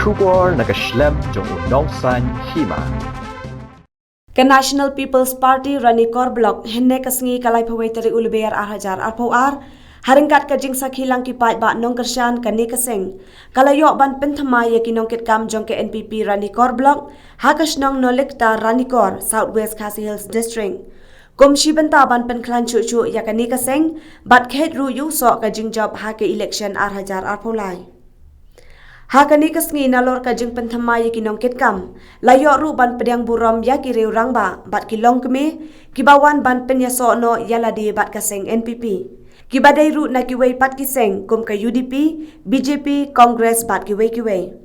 Shubor nakaslem jong unongsan hima. Ke National People's Party Rani Korblock henne kasngi kalai pawai tari ulbear arhajar arpawar haringkat ka jing sakhi lang kipat ba nong kersyan kani kaseng kalayok ban penthama ye kinongkit kam jong ke NPP Rani Korblock hakas nong nolikta Rani Kor Southwest Khasi Hills District Komshi benta ban penklan cucu ya kani kaseng bat khet ru yu so ka jing job ha ke election arhajar arpolai Hakani kasngi nalor ka jing penthama ye kinongkit kam layok ru ban pedang buram ya ki reu rangba bat kilong keme kibawan ban penyaso no yaladi bat kaseng NPP kibadai ru na kiwei pat kiseng kum ka UDP BJP Congress bat kiwei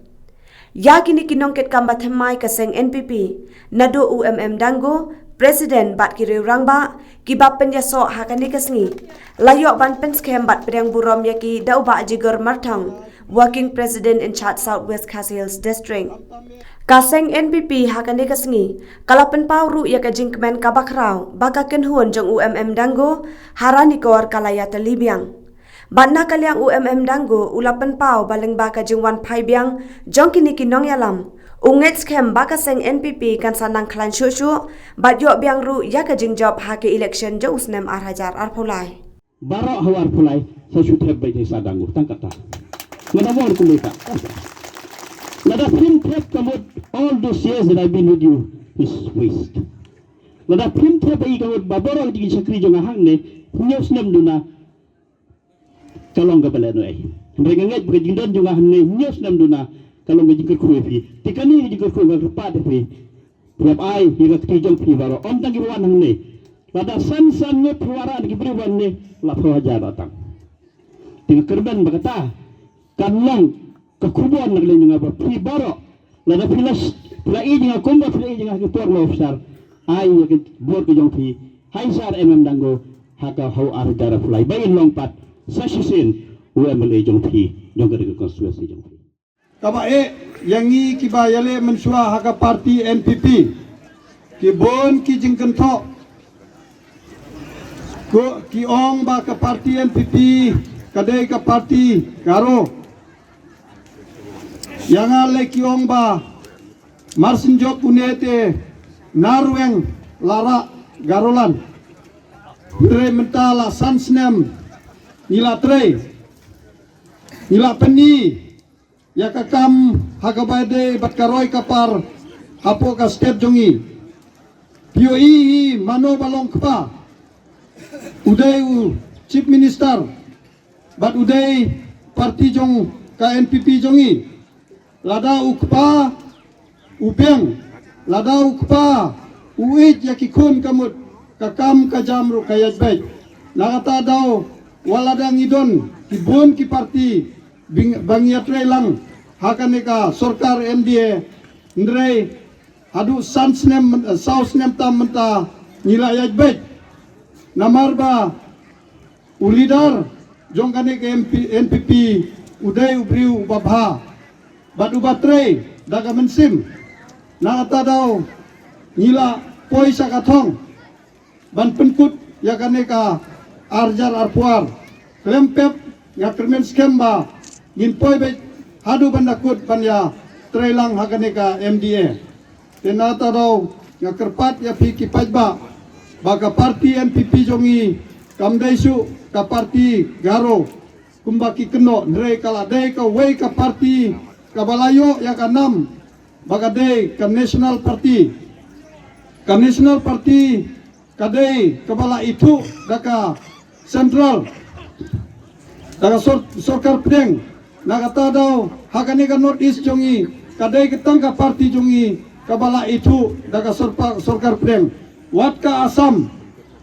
ya kini kinongkit kam bathmai kaseng NPP nado UMM Dango Presiden bat kireu rangba kibab penyaso hakani kasngi layok ban penskem bat pedang buram ya ki dau ba jigar martang Working President in charge Southwest Khasi Hills District. Kaseng NPP hakani kasngi kalapen pauru ya ka jingkmen kabakrau baka kenhuan jong UMM Dango harani kor kalaya talibiang. Banna kalyang UMM Dango ulapen pau baleng baka jingwan phaibiang jong kini kinong yalam. Unget skem baka seng NPP kan sanang klan shushu bat yok biang ru ya ka jingjob hake election jo usnem arhajar arpulai. Barok hawar pulai sa syutrep bai desa Dango tangkata. Ngada mo ko leka. Ngada film tape kamot all those years that I've been with you is waste. Ngada film tape ai kamot baborol di sakri jong hang ne nyos nem duna kalong ga bala no ai. Mereka ngat bukan jindon jong hang ne nyos nem duna kalong ga jikir kuwe fi. Tikani jikir kuwe ga pa de fi. Yap ai higa ki jong fi baro om tang gi wan hang ne. Ngada san ne puara gi bri wan ne la pro hajar datang. Tinga kerban bagata kanlang kekubuan nak lenyung apa pi baro lada filas la i jinga komba fila i jinga ke por lo ofsar ai ke bor ke jong pi hai sar Dango haka hau ar dara fly bain long pat sasisin UMLA jong pi jong ke konstitusi jong pi kaba yangi kiba yale mensua haka parti NPP ki bon ki jingken tho ko ki ong ba ka parti NPP kadai ka parti karo yang ale kiong ba marsin jok unete narueng lara garolan tre mentala sansnem nila tre nila peni ya kakam hagabade batkaroi kapar hapo ka step jongi pio i mano balong kpa udai chief minister bat udai parti jong ka NPP jongi lada ukpa upeng lada ukpa uit yakikun kamut kakam kajamru kayat baik nakata daw walada ngidon kibun ki parti bangiatre lang hakaneka sorkar MDA ndrei hadu sansnem sausnem tam menta nilayat baik namarba ulidar jongkane ke NPP udai ubriu babha batu baterai daga mensim nakata daw nila poi sakatong ban penkut ya kaneka arjar arpuar klempep ya kermen skemba ngin poi be hadu bandakut banya trelang hakaneka MDA tenata daw ya kerpat ya piki pajba baga parti NPP jongi kamdaisu ka parti garo kumbaki keno ndrei kala dei ka wei ka parti kabalayo ya kanam bagade ka national party kadai kabala itu daka central daka sorkar pedeng nakata daw hakani ka north east jongi kadai ketang ka party jongi kabala itu daka sorkar pedeng wat ka asam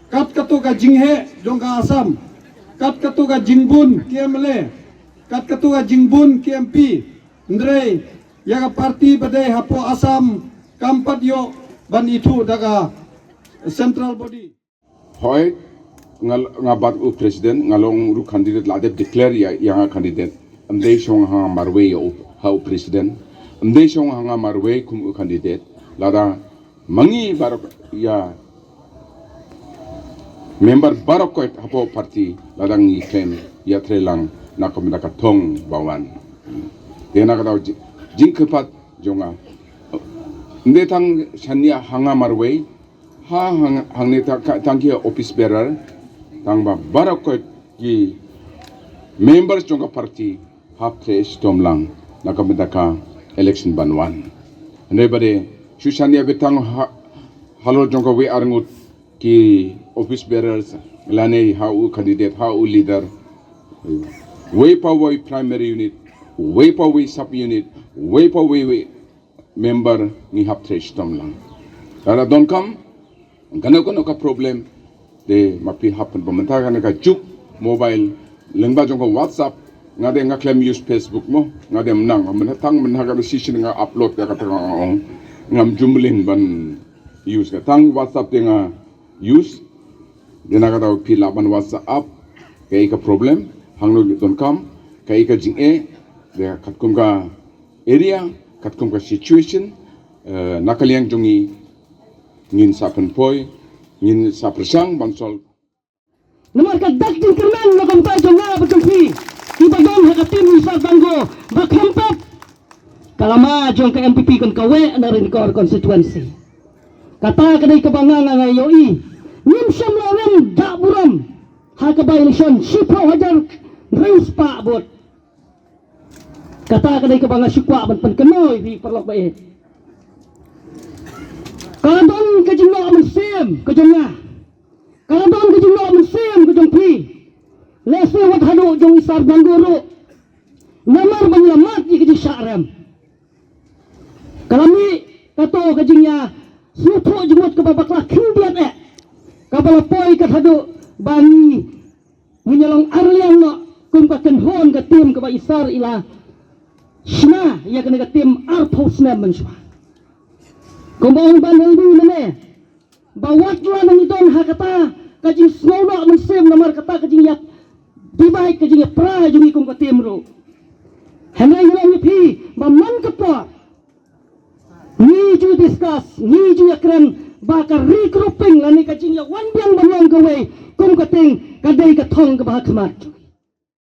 kat katu ka jinghe jong ka asam kat katu ka jingbun KMLA kat katu ka jingbun KMP ndrei yaga parti badai hapo asam kampat yo ban itu daga central body hoy ngabat u president ngalong ru candidate ladep declare ya yang candidate amdei song ha marwe yo ha president amdei song ha marwe kum candidate lada mangi barok ya member barok ko hapo parti ladang ni claim ya trelang nakom nakatong bawan Dena kata jing kepat jonga nde tang shania hanga marway ha hangne tangki office bearer tang ba barakot ki members jonga party ha fresh tomlang nakamedaka election banwan nebade shushania betang halo jonga we arngut ki office bearers lane ha u candidate ha u leader way power primary unit way power sub unit way power member ni hap fresh tomlang dara don kam kono ka problem de mapi happen pementa kana ka juk mobile lengba jong ko whatsapp ngade nga claim use facebook mo ngade menang menatang menhaga decision nga upload ka katang ngam jumlin ban use ka tang whatsapp de nga use de na kata pila ban whatsapp kay ka problem hangno don kam kay ka jing de katkum ka area katkum ka situation nakaliang jongi ngin sa penpoy ngin sa persang bansol Nomor kadak din kerman na kampay jonga berkempi. Tiba dong hakatim misal tanggo berkempet. Kalama jong ke MPP kon kawe na rin kor constituency. Kata kadai kebangan nga yoi. Nim syam lawen dak buram. Hakabay election sipaw hajar reus pa bot. Kata kadai kebangan sukwa ban penkenoy di perlok bae. Kadon kejengok mesim kejengah. Kadon kejengok mesim kejeng pi. Lese wat hadu jong isar bangguru. Namar banlamat di kejeng syarem. Kalami kato kejengnya supo jemut ke babaklah kindiat Kabalapoi kat hadu bani menyelong arlian no kum ka kenhon ka tim ka isar ila Shna ya kena ka tim arpos na menswa. Kumbang banal di mana? Bawat lah nang idon hakata kajing snowno mensem namar kata kajing yak dibai kajing pra jungi kum ka tim ro. Henai henai pi baman kepa. Ni ju discuss, ni ju akran bakar regrouping lani kajing yak wan biang banong gawe kum ka ting kadai ka thong ka bahak mat.